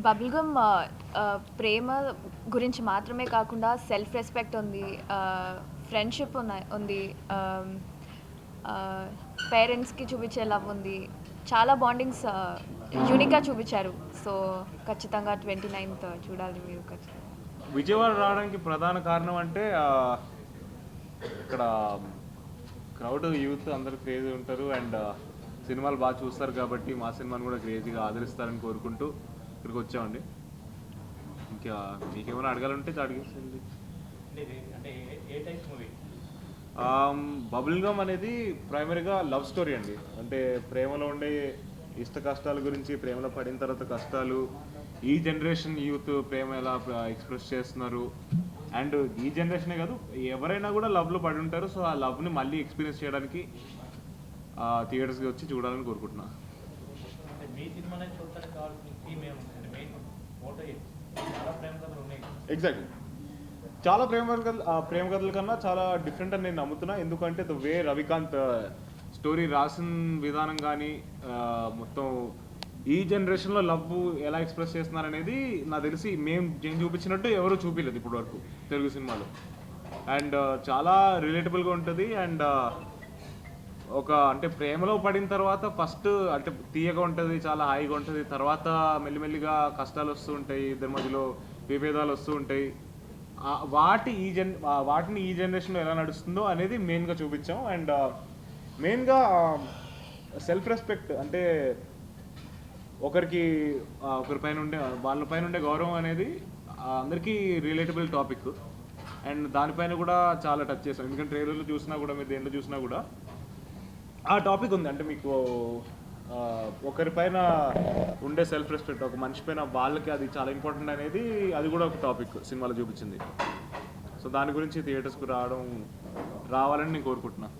Bubble gum ప్రేమ గురించి మాత్రమే కాకుండా సెల్ఫ్ రెస్పెక్ట్ ఉంది, ఫ్రెండ్షిప్ ఉంది, పేరెంట్స్కి చూపించే లవ్ ఉంది. చాలా బాండింగ్స్ యూనిక్గా చూపించారు. సో ఖచ్చితంగా 29th చూడాలి మీరు ఖచ్చితంగా. విజయవాడ రావడానికి ప్రధాన కారణం అంటే ఇక్కడ క్రౌడ్ యూత్ అందరూ క్రేజీ ఉంటారు అండ్ సినిమాలు బాగా చూస్తారు కాబట్టి మా సినిమాని కూడా క్రేజీగా ఆదరిస్తారని కోరుకుంటూ ఇక్కడికి వచ్చామండి. ఇంకా మీకేమైనా అడగాలంటే అడిగేసింది. బబుల్ గమ్ అనేది ప్రైమరీగా లవ్ స్టోరీ అండి. అంటే ప్రేమలో ఉండే ఇష్ట కష్టాల గురించి, ప్రేమలో పడిన తర్వాత కష్టాలు, ఈ జనరేషన్ యూత్ ప్రేమ ఎలా ఎక్స్ప్రెస్ చేస్తున్నారు అండ్ ఈ జనరేషనే కాదు ఎవరైనా కూడా లవ్లో పడి ఉంటారు. సో ఆ లవ్ని మళ్ళీ ఎక్స్పీరియన్స్ చేయడానికి థియేటర్స్కి వచ్చి చూడాలని కోరుకుంటున్నా. ఎగ్జాక్ట్లీ. చాలా ప్రేమ కథల కన్నా చాలా డిఫరెంట్ అని నేను నమ్ముతున్నా. ఎందుకంటే ద వే రవికాంత్ స్టోరీ రాసిన విధానం కానీ మొత్తం ఈ జనరేషన్లో లవ్ ఎలా ఎక్స్ప్రెస్ చేస్తున్నారు అనేది నాకు తెలిసి నేను చూపించినట్టు ఎవరు చూపించలేదు ఇప్పటి వరకు తెలుగు సినిమాలో. అండ్ చాలా రిలేటబుల్గా ఉంటుంది. అండ్ ఒక అంటే ప్రేమలో పడిన తర్వాత ఫస్ట్ అంటే తీయగా ఉంటుంది, చాలా హాయిగా ఉంటుంది. తర్వాత మెల్లిమెల్లిగా కష్టాలు వస్తూ ఉంటాయి, ఇద్దరి మధ్యలో విభేదాలు వస్తూ ఉంటాయి. వాటిని ఈ జనరేషన్లో ఎలా నడుస్తుందో అనేది మెయిన్గా చూపించాం. అండ్ మెయిన్గా సెల్ఫ్ రెస్పెక్ట్ అంటే ఒకరిపైన వాళ్ళపైన ఉండే గౌరవం అనేది అందరికీ రిలేటబుల్ టాపిక్. అండ్ దానిపైన కూడా చాలా టచ్ చేస్తాం. ఎందుకంటే ట్రైలర్లో చూసినా కూడా, మీరు దేంట్లో చూసినా కూడా ఆ టాపిక్ ఉంది. అంటే మీకు ఒకరిపైన ఉండే సెల్ఫ్ రెస్పెక్ట్, ఒక మనిషి పైన వాళ్ళకి అది చాలా ఇంపార్టెంట్ అనేది, అది కూడా ఒక టాపిక్ సినిమాలో చూపించింది. సో దాని గురించి థియేటర్స్కి రావాలని నేను కోరుకుంటున్నాను.